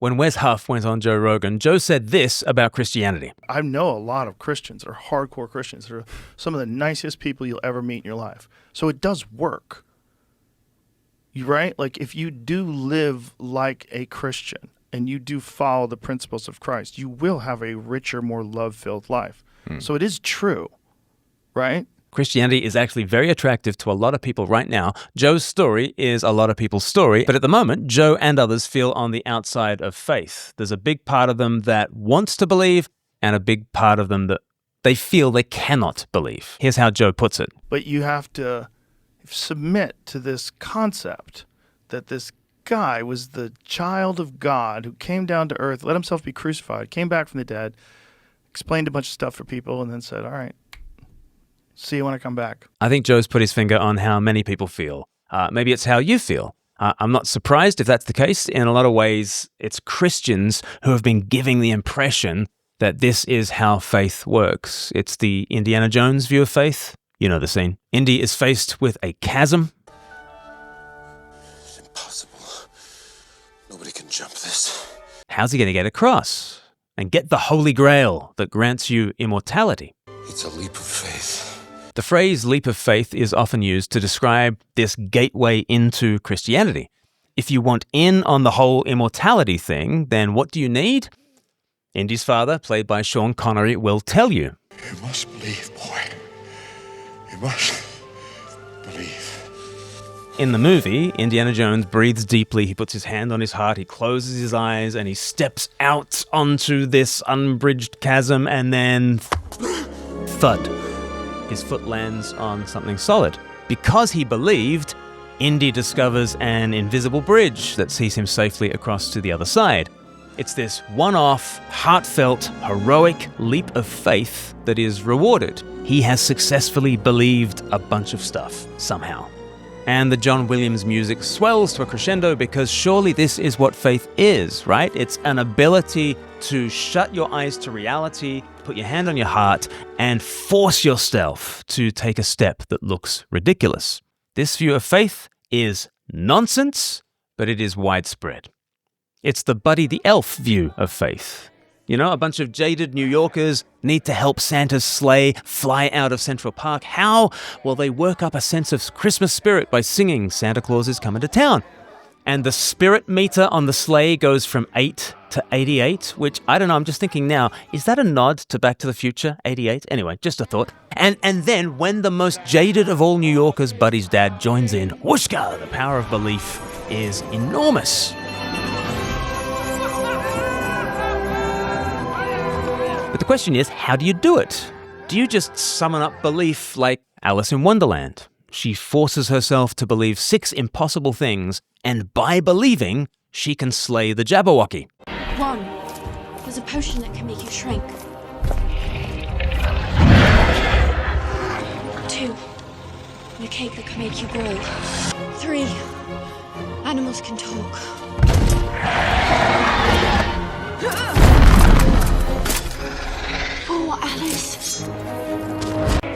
When Wes Huff went on Joe Rogan, Joe said this about Christianity. I know a lot of Christians that are hardcore Christians. They're some of the nicest people you'll ever meet in your life. So it does work. You right? Like if you do live like a Christian and you do follow the principles of Christ, you will have a richer, more love-filled life. So it is true, right? Christianity is actually very attractive to a lot of people right now. Joe's story is a lot of people's story, but at the moment, Joe and others feel on the outside of faith. There's a big part of them that wants to believe and a big part of them that they feel they cannot believe. Here's how Joe puts it. But you have to submit to this concept that this guy was the child of God who came down to earth, let himself be crucified, came back from the dead, explained a bunch of stuff for people, and then said, all right, see you when I come back. I think Joe's put his finger on how many people feel. Maybe it's how you feel. I'm not surprised if that's the case. In a lot of ways, it's Christians who have been giving the impression that this is how faith works. It's the Indiana Jones view of faith. You know the scene. Indy is faced with a chasm. It's impossible. Nobody can jump this. How's he going to get across and get the Holy Grail that grants you immortality? It's a leap of faith. The phrase leap of faith is often used to describe this gateway into Christianity. If you want in on the whole immortality thing, then what do you need? Indy's father, played by Sean Connery, will tell you. You must believe, boy. You must believe. In the movie, Indiana Jones breathes deeply, he puts his hand on his heart, he closes his eyes, and he steps out onto this unbridged chasm, and then thud. His foot lands on something solid. Because he believed, Indy discovers an invisible bridge that sees him safely across to the other side. It's this one-off, heartfelt, heroic leap of faith that is rewarded. He has successfully believed a bunch of stuff, somehow. And the John Williams music swells to a crescendo because surely this is what faith is, right? It's an ability to shut your eyes to reality, put your hand on your heart, and force yourself to take a step that looks ridiculous. This view of faith is nonsense, but it is widespread. It's the Buddy the Elf view of faith. You know, a bunch of jaded New Yorkers need to help Santa's sleigh fly out of Central Park. How? Well, they work up a sense of Christmas spirit by singing Santa Claus is Coming to Town. And the spirit meter on the sleigh goes from 8 to 88, which, I don't know, I'm just thinking now, is that a nod to Back to the Future, 88? Anyway, just a thought. And then when the most jaded of all New Yorkers, Buddy's dad, joins in, whooshka, the power of belief is enormous. But the question is, how do you do it? Do you just summon up belief like Alice in Wonderland? She forces herself to believe 6 impossible things, and by believing, she can slay the Jabberwocky. 1. There's a potion that can make you shrink. 2. And a cake that can make you grow. 3. Animals can talk. 4. Alice.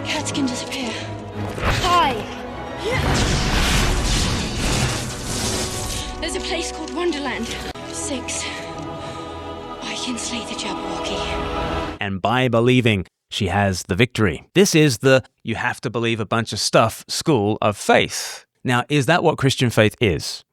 Cats can disappear. 5. There's a place called Wonderland. 6. I can slay the Jabberwocky. And by believing, she has the victory. This is the you have to believe a bunch of stuff school of faith. Now, is that what Christian faith is?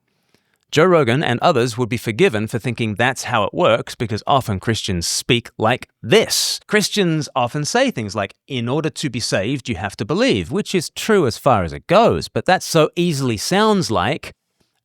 Joe Rogan and others would be forgiven for thinking that's how it works because often Christians speak like this. Christians often say things like, in order to be saved, you have to believe, which is true as far as it goes, but that so easily sounds like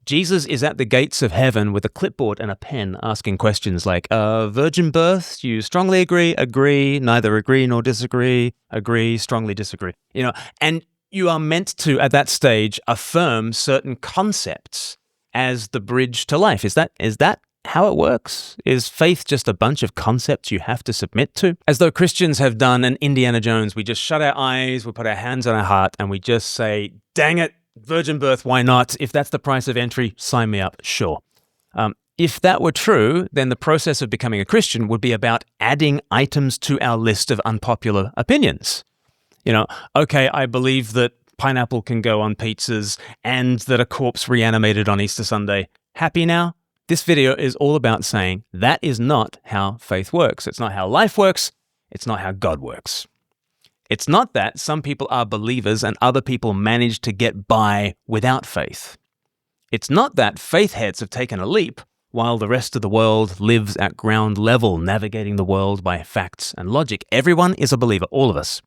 Jesus is at the gates of heaven with a clipboard and a pen asking questions like, virgin birth, you strongly agree, neither agree nor disagree, agree, strongly disagree. You know, and you are meant to, at that stage, affirm certain concepts as the bridge to life. Is that how it works? Is faith just a bunch of concepts you have to submit to? As though Christians have done an Indiana Jones, we just shut our eyes, we put our hands on our heart, and we just say, dang it, virgin birth, why not? If that's the price of entry, sign me up, sure. If that were true, then the process of becoming a Christian would be about adding items to our list of unpopular opinions. You know, okay, I believe that pineapple can go on pizzas and that a corpse reanimated on Easter Sunday. Happy now? This video is all about saying that is not how faith works. It's not how life works. It's not how God works. It's not that some people are believers and other people manage to get by without faith. It's not that faith heads have taken a leap while the rest of the world lives at ground level, navigating the world by facts and logic. Everyone is a believer, all of us,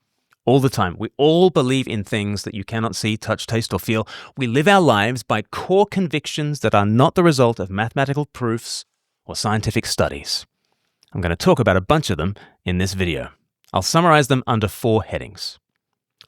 all the time. We all believe in things that you cannot see, touch, taste, or feel. We live our lives by core convictions that are not the result of mathematical proofs or scientific studies. I'm going to talk about a bunch of them in this video. I'll summarize them under 4 headings.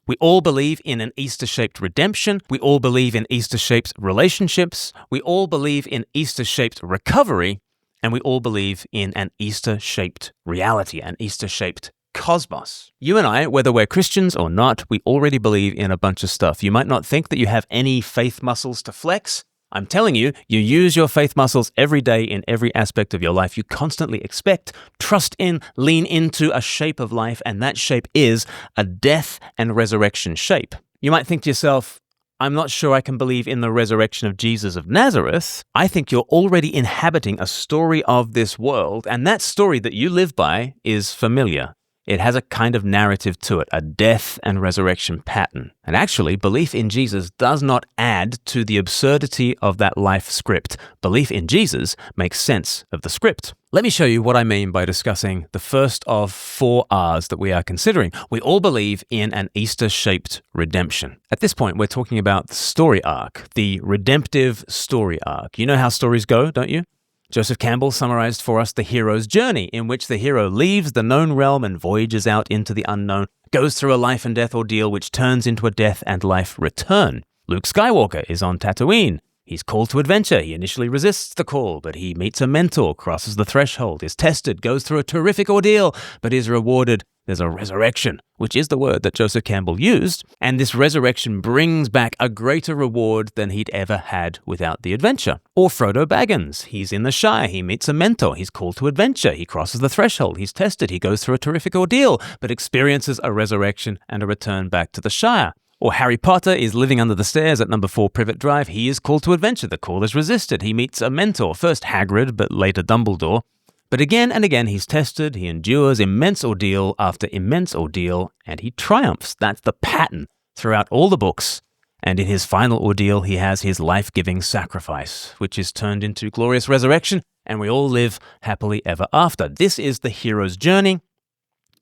We all believe in an Easter-shaped redemption. We all believe in Easter-shaped relationships. We all believe in Easter-shaped recovery. And we all believe in an Easter-shaped reality, an Easter-shaped cosmos. You and I, whether we're Christians or not, we already believe in a bunch of stuff. You might not think that you have any faith muscles to flex. I'm telling you, you use your faith muscles every day in every aspect of your life. You constantly expect, trust in, lean into a shape of life, and that shape is a death and resurrection shape. You might think to yourself, I'm not sure I can believe in the resurrection of Jesus of Nazareth. I think you're already inhabiting a story of this world, and that story that you live by is familiar. It has a kind of narrative to it, a death and resurrection pattern. And actually, belief in Jesus does not add to the absurdity of that life script. Belief in Jesus makes sense of the script. Let me show you what I mean by discussing the first of 4 R's that we are considering. We all believe in an Easter-shaped redemption. At this point, we're talking about the story arc, the redemptive story arc. You know how stories go, don't you? Joseph Campbell summarized for us the hero's journey, in which the hero leaves the known realm and voyages out into the unknown, goes through a life and death ordeal which turns into a death and life return. Luke Skywalker is on Tatooine. He's called to adventure. He initially resists the call, but he meets a mentor, crosses the threshold, is tested, goes through a terrific ordeal, but is rewarded. There's a resurrection, which is the word that Joseph Campbell used, and this resurrection brings back a greater reward than he'd ever had without the adventure. Or Frodo Baggins. He's in the Shire. He meets a mentor. He's called to adventure. He crosses the threshold. He's tested. He goes through a terrific ordeal, but experiences a resurrection and a return back to the Shire. Or Harry Potter is living under the stairs at number 4 Privet Drive. He is called to adventure. The call is resisted. He meets a mentor, first Hagrid, but later Dumbledore. But again and again, he's tested, he endures immense ordeal after immense ordeal, and he triumphs. That's the pattern throughout all the books. And in his final ordeal, he has his life-giving sacrifice, which is turned into glorious resurrection, and we all live happily ever after. This is the hero's journey.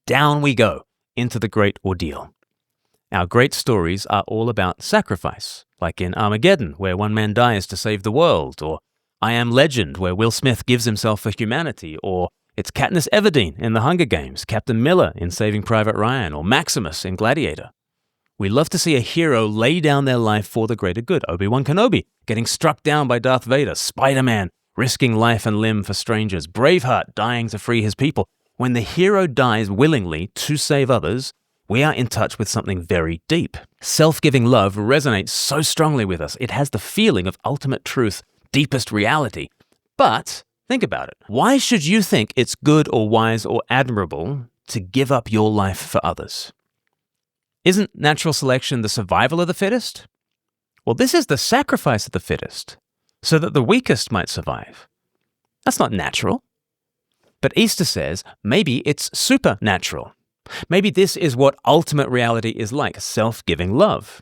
Down we go into the great ordeal. Our great stories are all about sacrifice, like in Armageddon, where one man dies to save the world, or I Am Legend, where Will Smith gives himself for humanity, or it's Katniss Everdeen in The Hunger Games, Captain Miller in Saving Private Ryan, or Maximus in Gladiator. We love to see a hero lay down their life for the greater good. Obi-Wan Kenobi getting struck down by Darth Vader, Spider-Man risking life and limb for strangers, Braveheart dying to free his people. When the hero dies willingly to save others, we are in touch with something very deep. Self-giving love resonates so strongly with us. It has the feeling of ultimate truth, deepest reality. But think about it. Why should you think it's good or wise or admirable to give up your life for others? Isn't natural selection the survival of the fittest? Well, this is the sacrifice of the fittest, so that the weakest might survive. That's not natural. But Easter says maybe it's supernatural. Maybe this is what ultimate reality is like, self-giving love.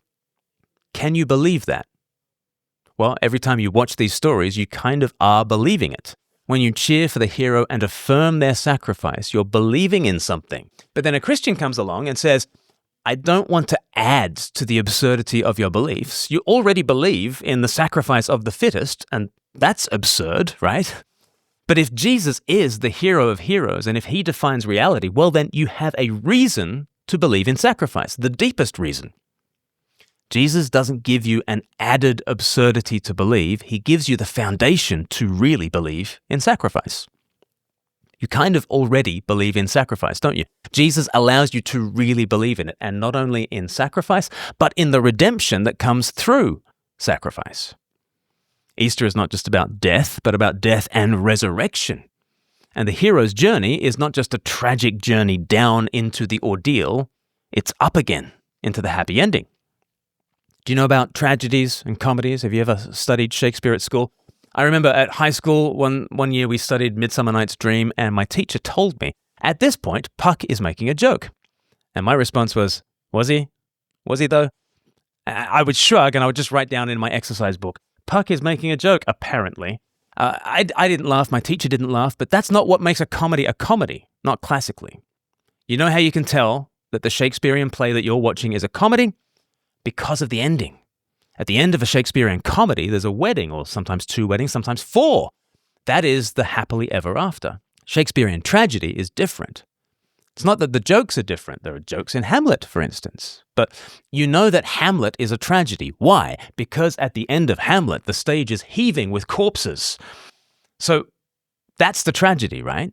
Can you believe that? Well, every time you watch these stories, you kind of are believing it. When you cheer for the hero and affirm their sacrifice, you're believing in something. But then a Christian comes along and says, I don't want to add to the absurdity of your beliefs. You already believe in the sacrifice of the fittest, and that's absurd, right? But if Jesus is the hero of heroes, and if he defines reality, well, then you have a reason to believe in sacrifice, the deepest reason. Jesus doesn't give you an added absurdity to believe. He gives you the foundation to really believe in sacrifice. You kind of already believe in sacrifice, don't you? Jesus allows you to really believe in it, and not only in sacrifice, but in the redemption that comes through sacrifice. Easter is not just about death, but about death and resurrection. And the hero's journey is not just a tragic journey down into the ordeal, it's up again into the happy ending. Do you know about tragedies and comedies? Have you ever studied Shakespeare at school? I remember at high school, one year we studied Midsummer Night's Dream, and my teacher told me, at this point, Puck is making a joke. And my response was he? Was he though? I would shrug and I would just write down in my exercise book, Puck is making a joke, apparently. I didn't laugh, my teacher didn't laugh, but that's not what makes a comedy, not classically. You know how you can tell that the Shakespearean play that you're watching is a comedy? Because of the ending. At the end of a Shakespearean comedy, there's a wedding, or sometimes 2 weddings, sometimes 4. That is the happily ever after. Shakespearean tragedy is different. It's not that the jokes are different. There are jokes in Hamlet, for instance. But you know that Hamlet is a tragedy. Why? Because at the end of Hamlet, the stage is heaving with corpses. So that's the tragedy, right?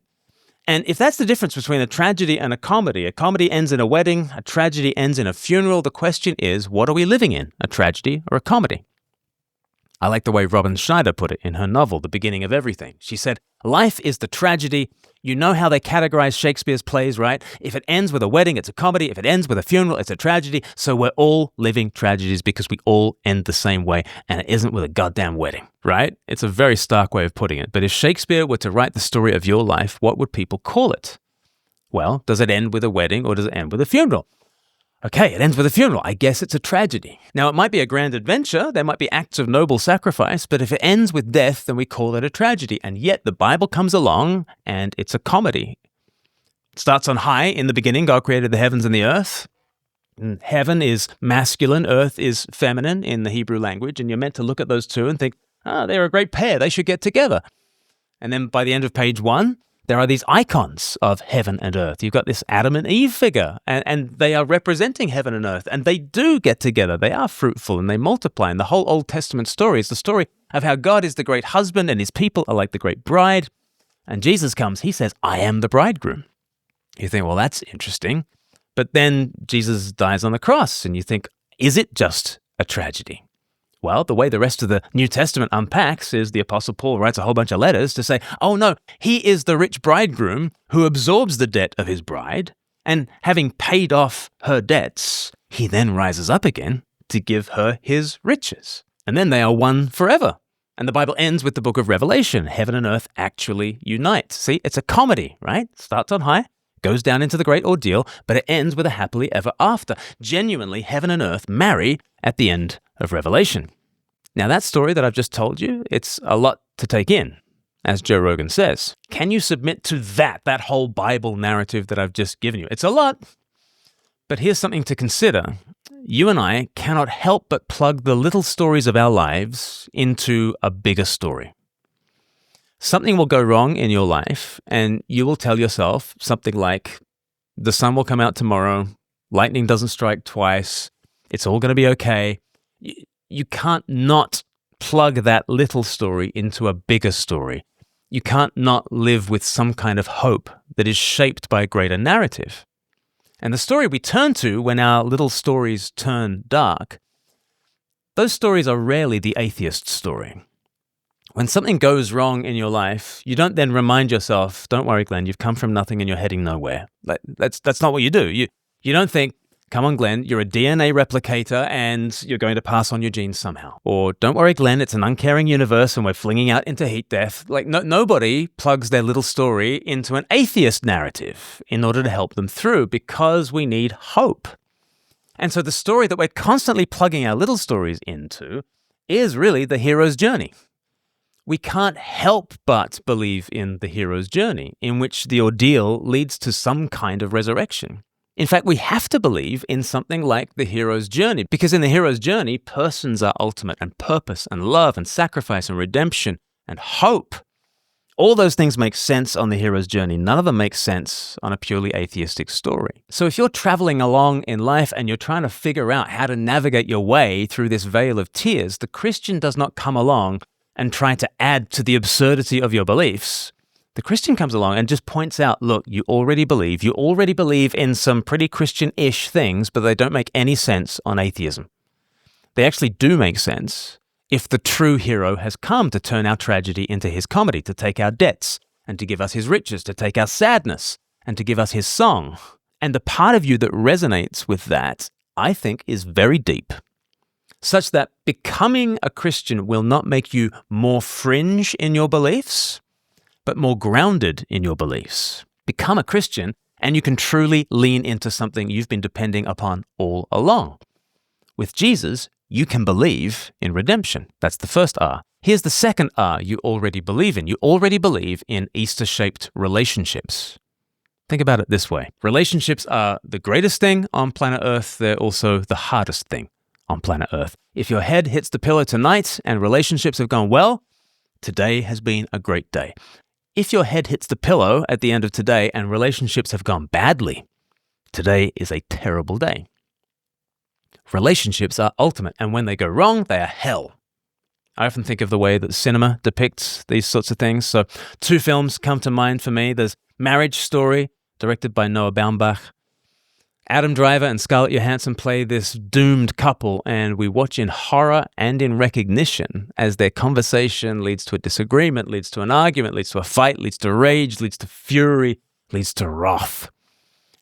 And if that's the difference between a tragedy and a comedy ends in a wedding, a tragedy ends in a funeral, the question is, what are we living in, a tragedy or a comedy? I like the way Robin Schneider put it in her novel, The Beginning of Everything. She said, life is the tragedy. You know how they categorize Shakespeare's plays, right? If it ends with a wedding, it's a comedy. If it ends with a funeral, it's a tragedy. So we're all living tragedies because we all end the same way, and it isn't with a goddamn wedding, right? It's a very stark way of putting it. But if Shakespeare were to write the story of your life, what would people call it? Well, does it end with a wedding or does it end with a funeral? Okay, it ends with a funeral. I guess it's a tragedy. Now, it might be a grand adventure. There might be acts of noble sacrifice. But if it ends with death, then we call it a tragedy. And yet the Bible comes along and it's a comedy. It starts on high. In the beginning, God created the heavens and the earth. And heaven is masculine. Earth is feminine in the Hebrew language. And you're meant to look at those two and think, they're a great pair. They should get together. And then by the end of page 1, there are these icons of heaven and earth. You've got this Adam and Eve figure, and they are representing heaven and earth, and they do get together. They are fruitful, and they multiply. And the whole Old Testament story is the story of how God is the great husband, and his people are like the great bride. And Jesus comes, he says, I am the bridegroom. You think, well, that's interesting. But then Jesus dies on the cross, and you think, is it just a tragedy? Well, the way the rest of the New Testament unpacks is the Apostle Paul writes a whole bunch of letters to say, oh no, he is the rich bridegroom who absorbs the debt of his bride, and having paid off her debts, he then rises up again to give her his riches. And then they are one forever. And the Bible ends with the book of Revelation. Heaven and earth actually unite. See, it's a comedy, right? Starts on high, goes down into the great ordeal, but it ends with a happily ever after. Genuinely, heaven and earth marry at the end of Revelation. Now, that story that I've just told you, it's a lot to take in, as Joe Rogan says. Can you submit to that whole Bible narrative that I've just given you? It's a lot. But here's something to consider. You and I cannot help but plug the little stories of our lives into a bigger story. Something will go wrong in your life, and you will tell yourself something like, the sun will come out tomorrow, lightning doesn't strike twice, it's all going to be okay. You can't not plug that little story into a bigger story. You can't not live with some kind of hope that is shaped by a greater narrative. And the story we turn to when our little stories turn dark, those stories are rarely the atheist story. When something goes wrong in your life, you don't then remind yourself, don't worry, Glenn, you've come from nothing and you're heading nowhere. That's not what you do. You don't think, come on, Glenn, you're a DNA replicator and you're going to pass on your genes somehow. Or don't worry, Glenn, it's an uncaring universe and we're flinging out into heat death. Nobody plugs their little story into an atheist narrative in order to help them through, because we need hope. And so the story that we're constantly plugging our little stories into is really the hero's journey. We can't help but believe in the hero's journey, in which the ordeal leads to some kind of resurrection. In fact, we have to believe in something like the hero's journey, because in the hero's journey, persons are ultimate, and purpose and love and sacrifice and redemption and hope. All those things make sense on the hero's journey. None of them make sense on a purely atheistic story. So if you're traveling along in life and you're trying to figure out how to navigate your way through this vale of tears, the Christian does not come along and try to add to the absurdity of your beliefs. The Christian comes along and just points out, look, you already believe in some pretty Christian-ish things, but they don't make any sense on atheism. They actually do make sense if the true hero has come to turn our tragedy into his comedy, to take our debts, and to give us his riches, to take our sadness, and to give us his song. And the part of you that resonates with that, I think, is very deep. such that becoming a Christian will not make you more fringe in your beliefs, but more grounded in your beliefs. Become a Christian, and you can truly lean into something you've been depending upon all along. With Jesus, you can believe in redemption. That's the first R. Here's the second R you already believe in. You already believe in Easter-shaped relationships. Think about it this way. Relationships are the greatest thing on planet Earth. They're also the hardest thing on planet Earth. If your head hits the pillow tonight and relationships have gone well, today has been a great day. If your head hits the pillow at the end of today and relationships have gone badly, today is a terrible day. Relationships are ultimate, and when they go wrong, they are hell. I often think of the way that cinema depicts these sorts of things. So 2 films come to mind for me. There's Marriage Story, directed by Noah Baumbach. Adam Driver and Scarlett Johansson play this doomed couple, and we watch in horror and in recognition as their conversation leads to a disagreement, leads to an argument, leads to a fight, leads to rage, leads to fury, leads to wrath.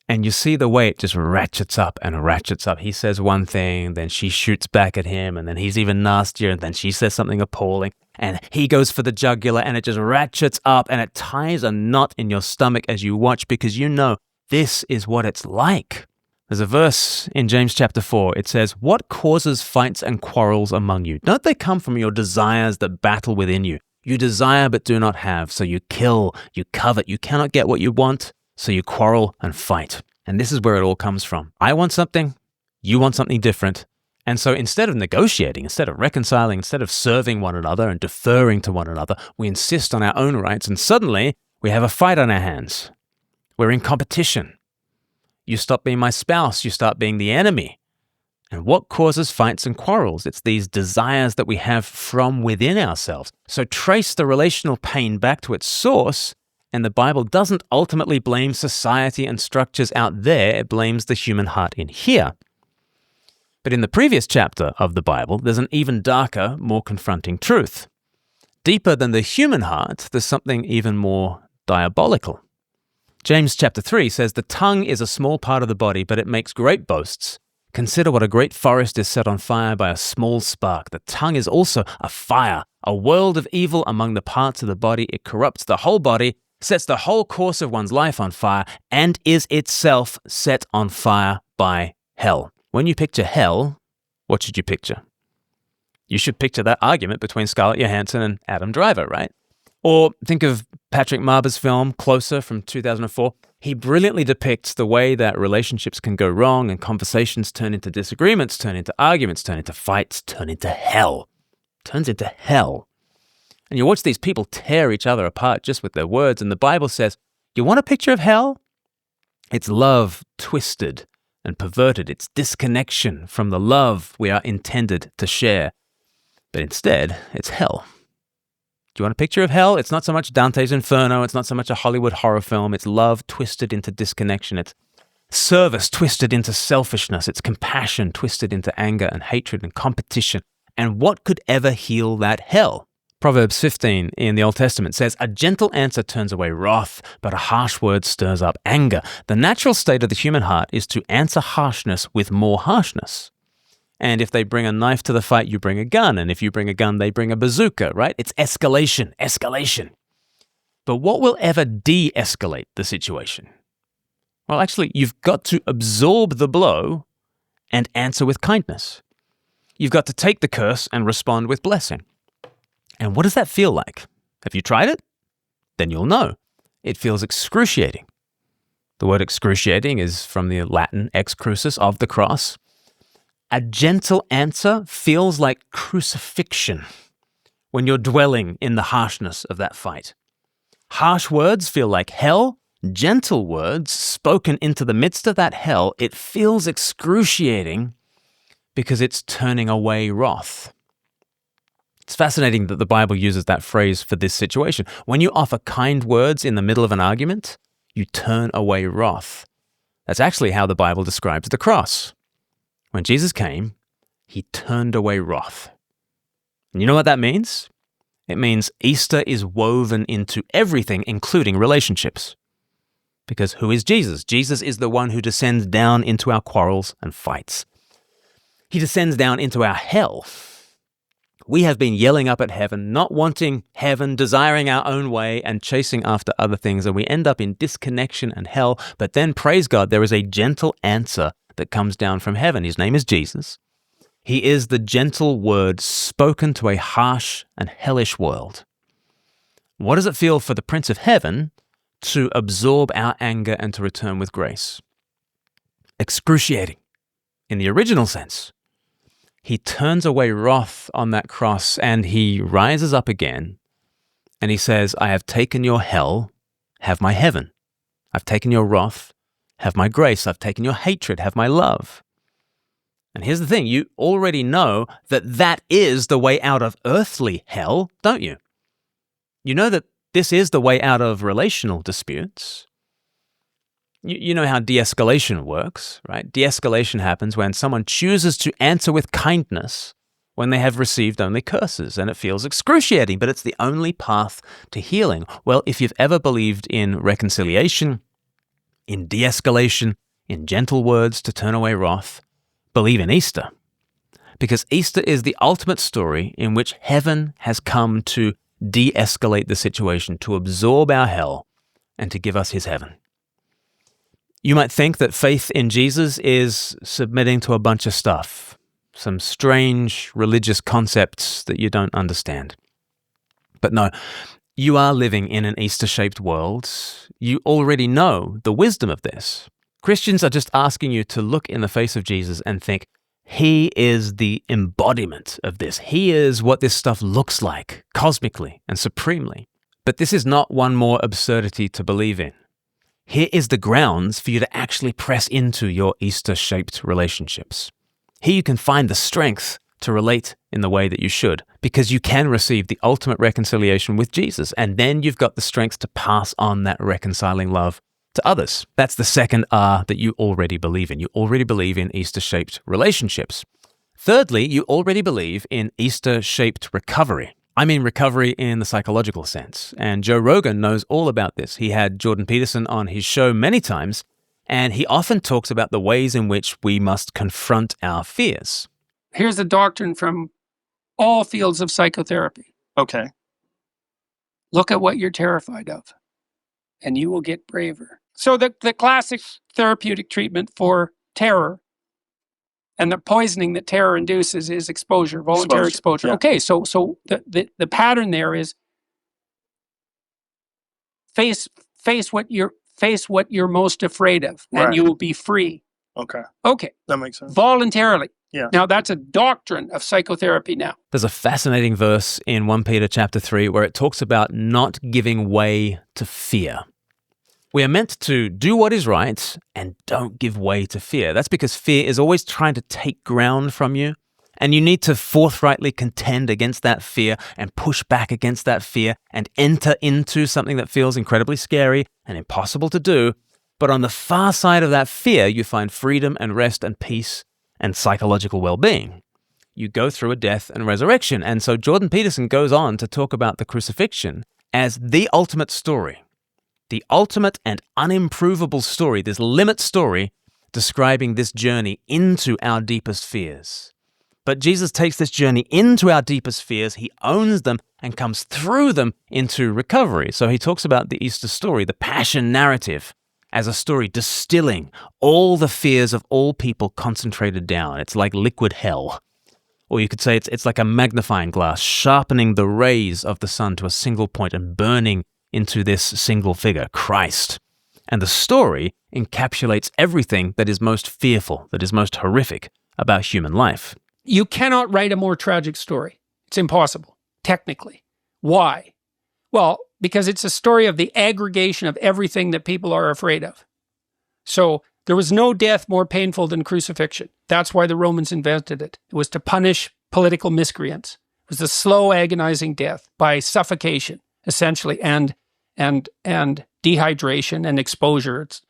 And you see the way it just ratchets up and ratchets up. He says one thing, then she shoots back at him, and then he's even nastier, and then she says something appalling, and he goes for the jugular, and it just ratchets up, and it ties a knot in your stomach as you watch, because you know this is what it's like. There's a verse in James chapter 4. It says, "What causes fights and quarrels among you? Don't they come from your desires that battle within you? You desire but do not have, so you kill, you covet, you cannot get what you want, so you quarrel and fight." And this is where it all comes from. I want something, you want something different. And so instead of negotiating, instead of reconciling, instead of serving one another and deferring to one another, we insist on our own rights, and suddenly we have a fight on our hands. We're in competition. You stop being my spouse, you start being the enemy. And what causes fights and quarrels? It's these desires that we have from within ourselves. So trace the relational pain back to its source, and the Bible doesn't ultimately blame society and structures out there, it blames the human heart in here. But in the previous chapter of the Bible, there's an even darker, more confronting truth. Deeper than the human heart, there's something even more diabolical. James chapter 3 says, "The tongue is a small part of the body, but it makes great boasts. Consider what a great forest is set on fire by a small spark. The tongue is also a fire, a world of evil among the parts of the body. It corrupts the whole body, sets the whole course of one's life on fire, and is itself set on fire by hell." When you picture hell, what should you picture? You should picture that argument between Scarlett Johansson and Adam Driver, right? Or think of Patrick Marber's film, Closer, from 2004. He brilliantly depicts the way that relationships can go wrong and conversations turn into disagreements, turn into arguments, turn into fights, turn into hell. Turns into hell. And you watch these people tear each other apart just with their words, and the Bible says, you want a picture of hell? It's love twisted and perverted. It's disconnection from the love we are intended to share. But instead, it's hell. Do you want a picture of hell? It's not so much Dante's Inferno. It's not so much a Hollywood horror film. It's love twisted into disconnection. It's service twisted into selfishness. It's compassion twisted into anger and hatred and competition. And what could ever heal that hell? Proverbs 15 in the Old Testament says, "A gentle answer turns away wrath, but a harsh word stirs up anger." The natural state of the human heart is to answer harshness with more harshness. And if they bring a knife to the fight, you bring a gun. And if you bring a gun, they bring a bazooka, right? It's escalation. But what will ever de-escalate the situation? Well, actually, you've got to absorb the blow and answer with kindness. You've got to take the curse and respond with blessing. And what does that feel like? Have you tried it? Then you'll know. It feels excruciating. The word excruciating is from the Latin ex crucis, of the cross. A gentle answer feels like crucifixion when you're dwelling in the harshness of that fight. Harsh words feel like hell. Gentle words spoken into the midst of that hell, it feels excruciating because it's turning away wrath. It's fascinating that the Bible uses that phrase for this situation. When you offer kind words in the middle of an argument, you turn away wrath. That's actually how the Bible describes the cross. When Jesus came, he turned away wrath. And you know what that means? It means Easter is woven into everything, including relationships. Because who is Jesus? Jesus is the one who descends down into our quarrels and fights. He descends down into our hell. We have been yelling up at heaven, not wanting heaven, desiring our own way and chasing after other things, and we end up in disconnection and hell. But then, praise God, there is a gentle answer that comes down from heaven. His name is Jesus. He is the gentle word spoken to a harsh and hellish world. What does it feel for the Prince of Heaven to absorb our anger and to return with grace? Excruciating, in the original sense. He turns away wrath on that cross and he rises up again and he says, I have taken your hell, have my heaven. I've taken your wrath, have my grace. I've taken your hatred, have my love. And here's the thing, you already know that that is the way out of earthly hell, don't you? You know that this is the way out of relational disputes. You know how de-escalation works, right? De-escalation happens when someone chooses to answer with kindness when they have received only curses, and it feels excruciating, but it's the only path to healing. Well, if you've ever believed in reconciliation, in de-escalation, in gentle words to turn away wrath, believe in Easter. Because Easter is the ultimate story in which heaven has come to de-escalate the situation, to absorb our hell, and to give us his heaven. You might think that faith in Jesus is submitting to a bunch of stuff, some strange religious concepts that you don't understand. But no, you are living in an Easter-shaped world. You already know the wisdom of this. Christians are just asking you to look in the face of Jesus and think, he is the embodiment of this. He is what this stuff looks like, cosmically and supremely. But this is not one more absurdity to believe in. Here is the grounds for you to actually press into your Easter-shaped relationships. Here you can find the strength to relate in the way that you should, because you can receive the ultimate reconciliation with Jesus, and then you've got the strength to pass on that reconciling love to others. That's the second R that you already believe in. You already believe in Easter-shaped relationships. Thirdly, you already believe in Easter-shaped recovery. I mean recovery in the psychological sense, and Joe Rogan knows all about this. He had Jordan Peterson on his show many times, and he often talks about the ways in which we must confront our fears. Here's a doctrine from all fields of psychotherapy. Okay. Look at what you're terrified of, and you will get braver. So the classic therapeutic treatment for terror and the poisoning that terror induces is exposure, voluntary exposure. Yeah. Okay, so the pattern there is face what you're most afraid of, and Right. you will be free. Okay. Okay, That makes sense. voluntarily. Yeah. Now that's a doctrine of psychotherapy now. There's a fascinating verse in 1 Peter chapter 3 where it talks about not giving way to fear. We are meant to do what is right and don't give way to fear. That's because fear is always trying to take ground from you, and you need to forthrightly contend against that fear and push back against that fear and enter into something that feels incredibly scary and impossible to do. But on the far side of that fear, you find freedom and rest and peace and psychological well-being. You go through a death and resurrection. And so Jordan Peterson goes on to talk about the crucifixion as the ultimate story. The ultimate and unimprovable story, this limit story, describing this journey into our deepest fears. But Jesus takes this journey into our deepest fears, he owns them, and comes through them into recovery. So he talks about the Easter story, the passion narrative, as a story distilling all the fears of all people concentrated down. It's like liquid hell. Or you could say it's like a magnifying glass, sharpening the rays of the sun to a single point and burning into this single figure, Christ. And the story encapsulates everything that is most fearful, that is most horrific about human life. You cannot write a more tragic story. It's impossible, technically. Why? Well, because it's a story of the aggregation of everything that people are afraid of. So there was no death more painful than crucifixion. That's why the Romans invented it. It was to punish political miscreants. It was the slow, agonizing death by suffocation, essentially, and dehydration and exposure. It's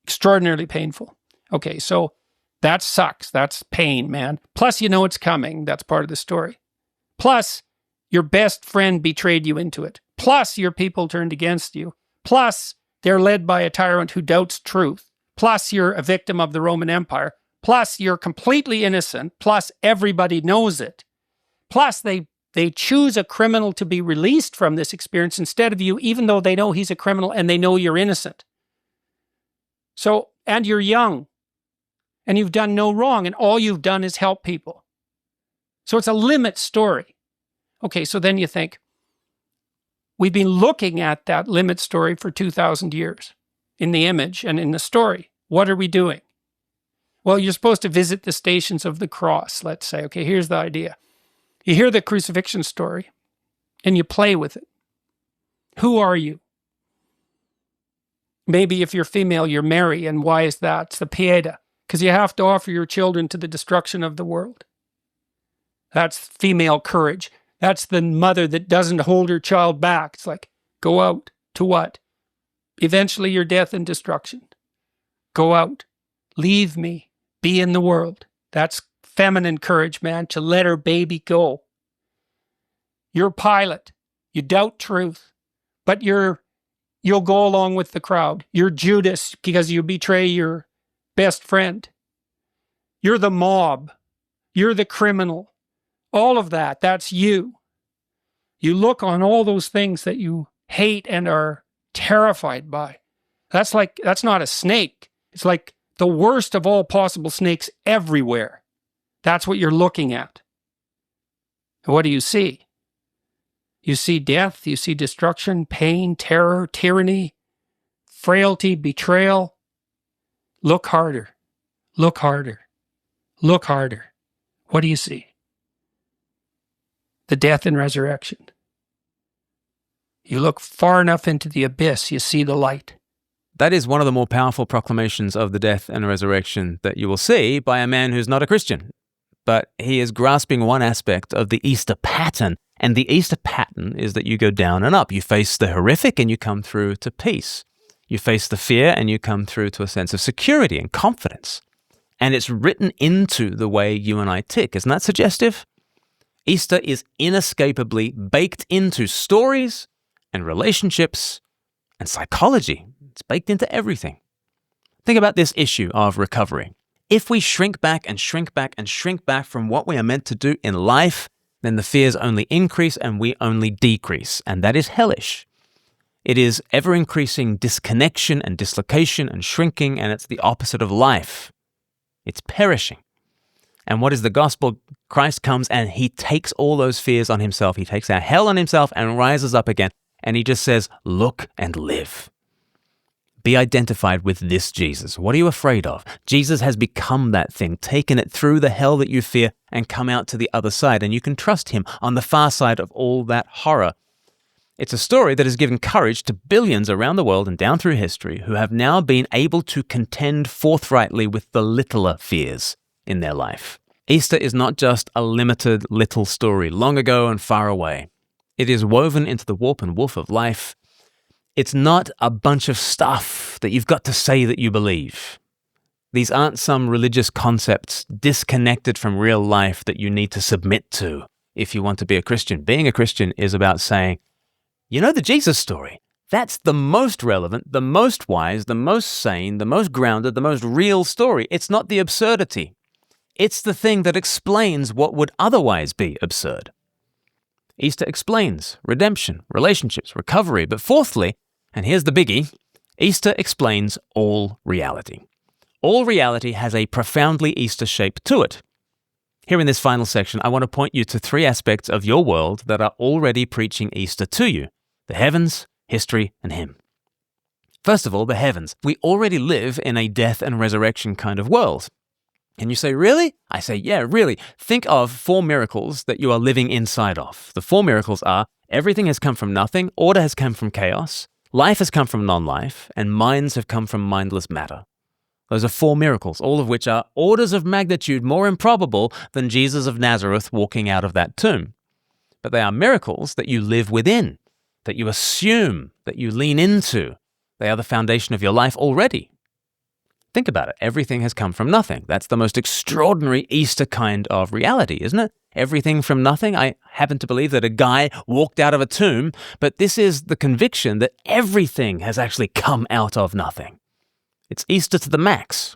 extraordinarily painful. Okay, so that sucks. That's pain, man. Plus, you know it's coming. That's part of the story. Plus, your best friend betrayed you into it. Plus, your people turned against you. Plus, they're led by a tyrant who doubts truth. Plus, you're a victim of the Roman Empire. plus you're completely innocent, plus everybody knows it, plus they choose a criminal to be released from this experience instead of you, even though they know he's a criminal and they know you're innocent. So, and you're young, and you've done no wrong, and all you've done is help people. So it's a limit story. Okay, so then you think, we've been looking at that limit story for 2,000 years in the image and in the story. What are we doing? Well, you're supposed to visit the stations of the cross, let's say. Okay, here's the idea. You hear the crucifixion story, and you play with it. Who are you? Maybe if you're female, you're Mary, and why is that? It's the Pieta, because you have to offer your children to the destruction of the world. That's female courage. That's the mother that doesn't hold her child back. It's like, go out. To what? Eventually your death and destruction. Go out. Leave me. Be in the world. That's feminine courage, man, to let her baby go. You're Pilate. You doubt truth, but you'll go along with the crowd. You're Judas because you betray your best friend. You're the mob. You're the criminal. All of that, that's you. You look on all those things that you hate and are terrified by. That's not a snake. It's like the worst of all possible snakes everywhere. That's what you're looking at. And what do you see? You see death, you see destruction, pain, terror, tyranny, frailty, betrayal. Look harder. Look harder. Look harder. What do you see? The death and resurrection. You look far enough into the abyss, you see the light. That is one of the more powerful proclamations of the death and resurrection that you will see by a man who's not a Christian. But he is grasping one aspect of the Easter pattern, and the Easter pattern is that you go down and up. You face the horrific and you come through to peace. You face the fear and you come through to a sense of security and confidence. And it's written into the way you and I tick. Isn't that suggestive? Easter is inescapably baked into stories and relationships and psychology. It's baked into everything. Think about this issue of recovery. If we shrink back and shrink back and shrink back from what we are meant to do in life, then the fears only increase and we only decrease. And that is hellish. It is ever-increasing disconnection and dislocation and shrinking, and it's the opposite of life. It's perishing. And what is the gospel? Christ comes and he takes all those fears on himself. He takes our hell on himself and rises up again. And he just says, look and live. Be identified with this Jesus. What are you afraid of? Jesus has become that thing, taken it through the hell that you fear and come out to the other side. And you can trust him on the far side of all that horror. It's a story that has given courage to billions around the world and down through history who have now been able to contend forthrightly with the littler fears in their life. Easter is not just a limited little story long ago and far away. It is woven into the warp and woof of life. It's not a bunch of stuff that you've got to say that you believe. These aren't some religious concepts disconnected from real life that you need to submit to if you want to be a Christian. Being a Christian is about saying, you know the Jesus story? That's the most relevant, the most wise, the most sane, the most grounded, the most real story. It's not the absurdity. It's the thing that explains what would otherwise be absurd. Easter explains redemption, relationships, recovery, but fourthly, and here's the biggie, Easter explains all reality. All reality has a profoundly Easter shape to it. Here in this final section, I want to point you to three aspects of your world that are already preaching Easter to you: the heavens, history, and him. First of all, the heavens. We already live in a death and resurrection kind of world. And you say, really? I say, yeah, really. Think of 4 miracles that you are living inside of. The 4 miracles are: everything has come from nothing, order has come from chaos, life has come from non-life, and minds have come from mindless matter. Those are 4 miracles, all of which are orders of magnitude more improbable than Jesus of Nazareth walking out of that tomb. But they are miracles that you live within, that you assume, that you lean into. They are the foundation of your life already. Think about it. Everything has come from nothing. That's the most extraordinary Easter kind of reality, isn't it? Everything from nothing. I happen to believe that a guy walked out of a tomb, but this is the conviction that everything has actually come out of nothing. It's Easter to the max.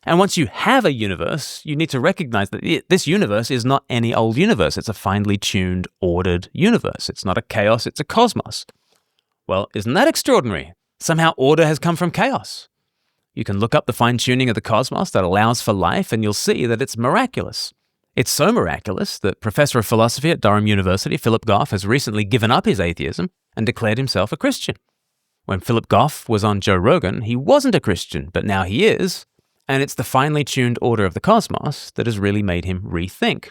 And once you have a universe, you need to recognize that this universe is not any old universe. It's a finely tuned, ordered universe. It's not a chaos, it's a cosmos. Well, isn't that extraordinary? Somehow order has come from chaos. You can look up the fine-tuning of the cosmos that allows for life, and you'll see that it's miraculous. It's so miraculous that Professor of Philosophy at Durham University, Philip Goff, has recently given up his atheism and declared himself a Christian. When Philip Goff was on Joe Rogan, he wasn't a Christian, but now he is, and it's the finely tuned order of the cosmos that has really made him rethink.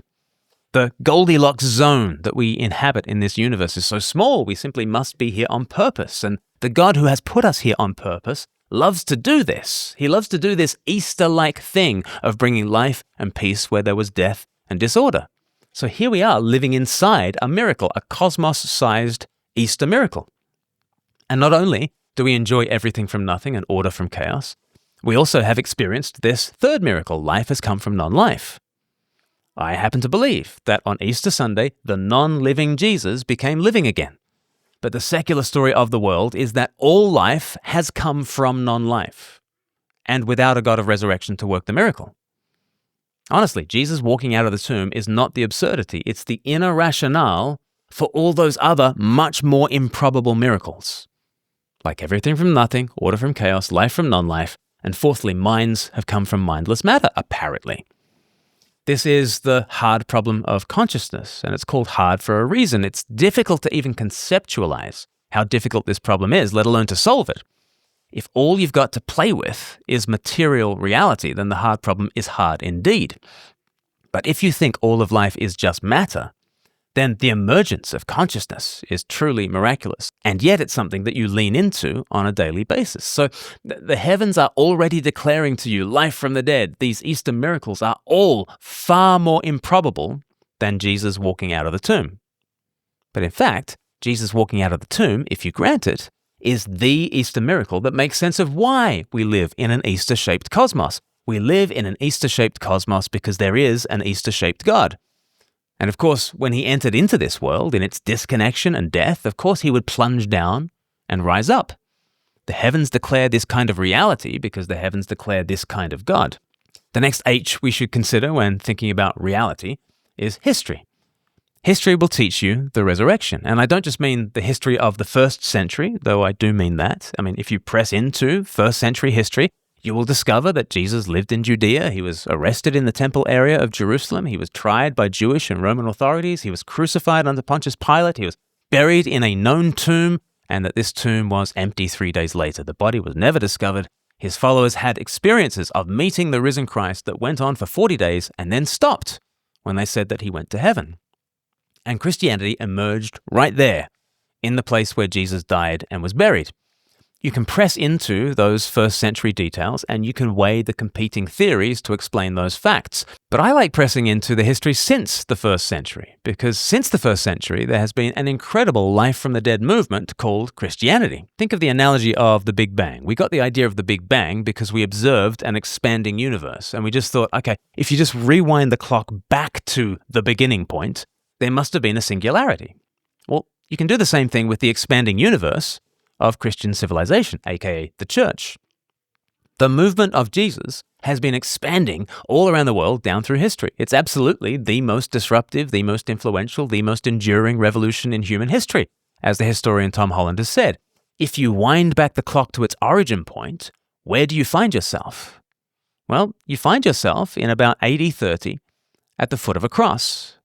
The Goldilocks zone that we inhabit in this universe is so small, we simply must be here on purpose, and the God who has put us here on purpose loves to do this. He loves to do this Easter-like thing of bringing life and peace where there was death and disorder. So here we are living inside a miracle, a cosmos-sized Easter miracle. And not only do we enjoy everything from nothing and order from chaos, we also have experienced this third miracle. Life has come from non-life. I happen to believe that on Easter Sunday, the non-living Jesus became living again. But the secular story of the world is that all life has come from non-life, and without a God of resurrection to work the miracle. Honestly, Jesus walking out of the tomb is not the absurdity, it's the inner rationale for all those other, much more improbable miracles. Like everything from nothing, order from chaos, life from non-life, and fourthly, minds have come from mindless matter, apparently. This is the hard problem of consciousness, and it's called hard for a reason. It's difficult to even conceptualize how difficult this problem is, let alone to solve it. If all you've got to play with is material reality, then the hard problem is hard indeed. But if you think all of life is just matter, then the emergence of consciousness is truly miraculous. And yet it's something that you lean into on a daily basis. So the heavens are already declaring to you life from the dead. These Easter miracles are all far more improbable than Jesus walking out of the tomb. But in fact, Jesus walking out of the tomb, if you grant it, is the Easter miracle that makes sense of why we live in an Easter-shaped cosmos. We live in an Easter-shaped cosmos because there is an Easter-shaped God. And of course, when he entered into this world, in its disconnection and death, of course he would plunge down and rise up. The heavens declare this kind of reality because the heavens declare this kind of God. The next H we should consider when thinking about reality is history. History will teach you the resurrection. And I don't just mean the history of the first century, though I do mean that. I mean, if you press into first century history, you will discover that Jesus lived in Judea. He was arrested in the temple area of Jerusalem. He was tried by Jewish and Roman authorities. He was crucified under Pontius Pilate. He was buried in a known tomb, and that this tomb was empty 3 days later. The body was never discovered. His followers had experiences of meeting the risen Christ that went on for 40 days and then stopped when they said that he went to heaven. And Christianity emerged right there, in the place where Jesus died and was buried. You can press into those first century details and you can weigh the competing theories to explain those facts. But I like pressing into the history since the first century, because since the first century, there has been an incredible life from the dead movement called Christianity. Think of the analogy of the Big Bang. We got the idea of the Big Bang because we observed an expanding universe. And we just thought, okay, if you just rewind the clock back to the beginning point, there must have been a singularity. Well, you can do the same thing with the expanding universe of Christian civilization, aka the church. The movement of Jesus has been expanding all around the world down through history. It's absolutely the most disruptive, the most influential, the most enduring revolution in human history, as the historian Tom Holland has said. If you wind back the clock to its origin point, where do you find yourself? Well, you find yourself in about AD 30 at the foot of a cross,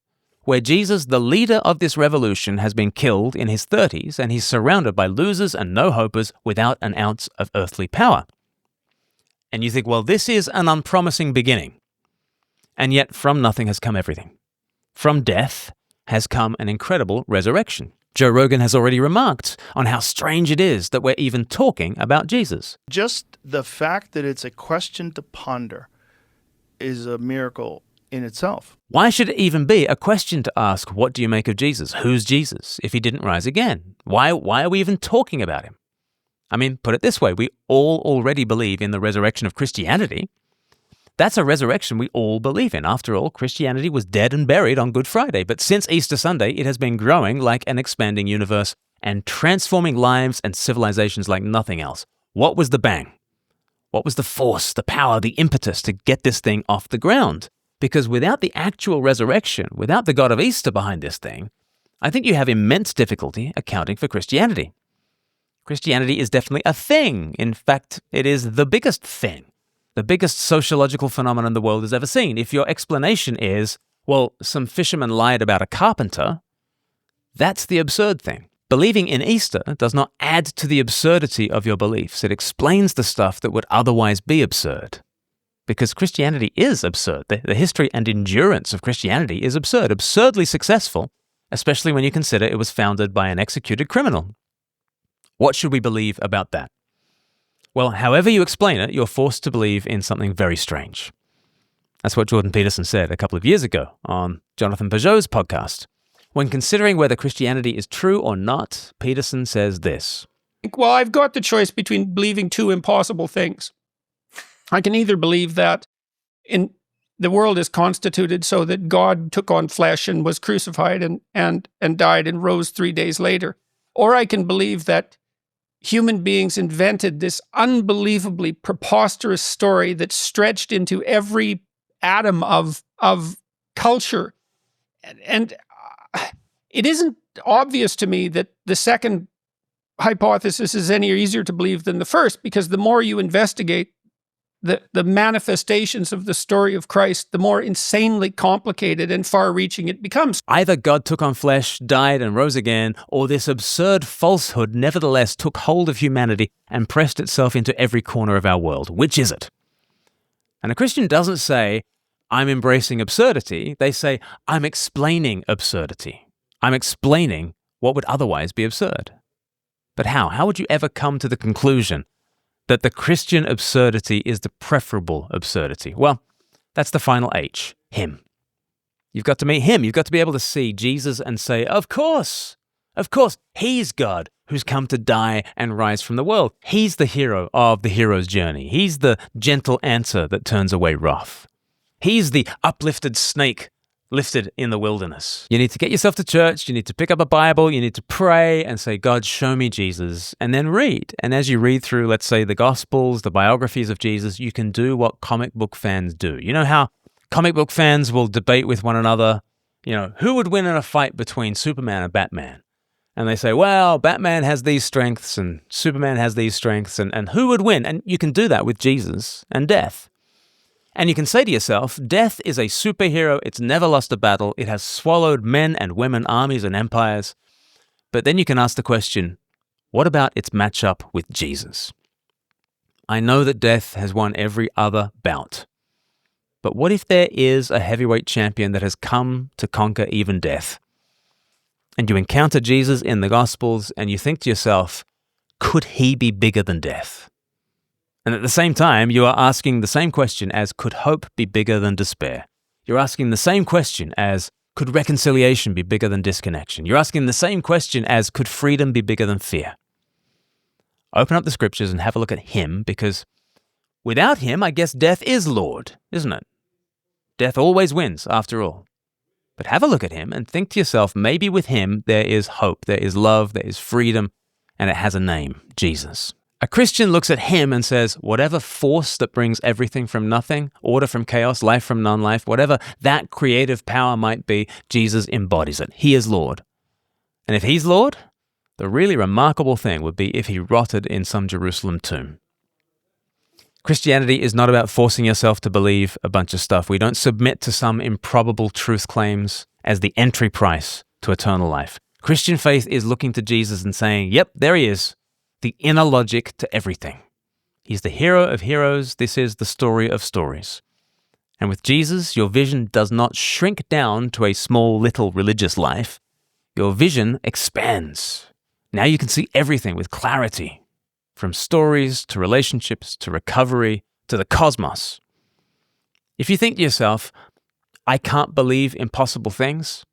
where Jesus, the leader of this revolution, has been killed in his 30s and he's surrounded by losers and no-hopers without an ounce of earthly power. And you think, well, this is an unpromising beginning. And yet from nothing has come everything. From death has come an incredible resurrection. Joe Rogan has already remarked on how strange it is that we're even talking about Jesus. Just the fact that it's a question to ponder is a miracle in itself. Why should it even be a question to ask, what do you make of Jesus? Who's Jesus if he didn't rise again? Why are we even talking about him? I mean, put it this way, we all already believe in the resurrection of Christianity. That's a resurrection we all believe in. After all, Christianity was dead and buried on Good Friday, but since Easter Sunday, it has been growing like an expanding universe and transforming lives and civilizations like nothing else. What was the bang? What was the force, the power, the impetus to get this thing off the ground? Because without the actual resurrection, without the God of Easter behind this thing, I think you have immense difficulty accounting for Christianity. Christianity is definitely a thing. In fact, it is the biggest thing, the biggest sociological phenomenon the world has ever seen. If your explanation is, well, some fishermen lied about a carpenter, that's the absurd thing. Believing in Easter does not add to the absurdity of your beliefs. It explains the stuff that would otherwise be absurd. Because Christianity is absurd. The history and endurance of Christianity is absurd, absurdly successful, especially when you consider it was founded by an executed criminal. What should we believe about that? Well, however you explain it, you're forced to believe in something very strange. That's what Jordan Peterson said a couple of years ago on Jonathan Peugeot's podcast. When considering whether Christianity is true or not, Peterson says this. Well, I've got the choice between believing two impossible things. I can either believe that the world is constituted so that God took on flesh and was crucified and died and rose 3 days later. Or I can believe that human beings invented this unbelievably preposterous story that stretched into every atom of culture. And it isn't obvious to me that the second hypothesis is any easier to believe than the first, because the more you investigate the manifestations of the story of Christ, the more insanely complicated and far-reaching it becomes. Either God took on flesh, died, and rose again, or this absurd falsehood nevertheless took hold of humanity and pressed itself into every corner of our world. Which is it? And a Christian doesn't say, I'm embracing absurdity. They say, I'm explaining absurdity. I'm explaining what would otherwise be absurd. But how? How would you ever come to the conclusion that the Christian absurdity is the preferable absurdity? Well, that's the final H, Him. You've got to meet Him. You've got to be able to see Jesus and say, of course, He's God who's come to die and rise from the world. He's the hero of the hero's journey. He's the gentle answer that turns away wrath. He's the uplifted snake lifted in the wilderness. You need to get yourself to church, you need to pick up a Bible, you need to pray and say, God, show me Jesus, and then read. And as you read through, let's say, the Gospels, the biographies of Jesus, you can do what comic book fans do. You know how comic book fans will debate with one another, who would win in a fight between Superman and Batman? And they say, well, Batman has these strengths and Superman has these strengths, and who would win? And you can do that with Jesus and death. And you can say to yourself, death is a superhero, it's never lost a battle, it has swallowed men and women, armies and empires. But then you can ask the question, what about its matchup with Jesus? I know that death has won every other bout. But what if there is a heavyweight champion that has come to conquer even death? And you encounter Jesus in the Gospels and you think to yourself, could he be bigger than death? And at the same time, you are asking the same question as, could hope be bigger than despair? You're asking the same question as, could reconciliation be bigger than disconnection? You're asking the same question as, could freedom be bigger than fear? Open up the scriptures and have a look at Him, because without Him, I guess death is Lord, isn't it? Death always wins, after all. But have a look at Him and think to yourself, maybe with Him there is hope, there is love, there is freedom, and it has a name, Jesus. A Christian looks at Him and says, whatever force that brings everything from nothing, order from chaos, life from non-life, whatever that creative power might be, Jesus embodies it. He is Lord. And if He's Lord, the really remarkable thing would be if He rotted in some Jerusalem tomb. Christianity is not about forcing yourself to believe a bunch of stuff. We don't submit to some improbable truth claims as the entry price to eternal life. Christian faith is looking to Jesus and saying, yep, there He is. The inner logic to everything. He's the hero of heroes. This is the story of stories. And with Jesus, your vision does not shrink down to a small little religious life. Your vision expands. Now you can see everything with clarity, from stories to relationships to recovery to the cosmos. If you think to yourself, I can't believe impossible things,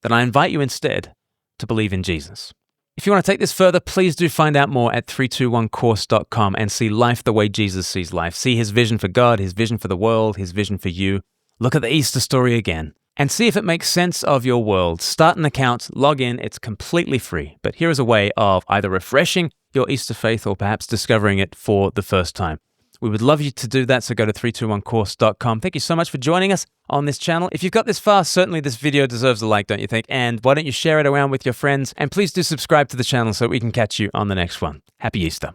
then I invite you instead to believe in Jesus. If you want to take this further, please do find out more at 321course.com and see life the way Jesus sees life. See His vision for God, His vision for the world, His vision for you. Look at the Easter story again and see if it makes sense of your world. Start an account, log in, it's completely free. But here is a way of either refreshing your Easter faith or perhaps discovering it for the first time. We would love you to do that, so go to 321course.com. Thank you so much for joining us on this channel. If you've got this far, certainly this video deserves a like, don't you think? And why don't you share it around with your friends? And please do subscribe to the channel so we can catch you on the next one. Happy Easter.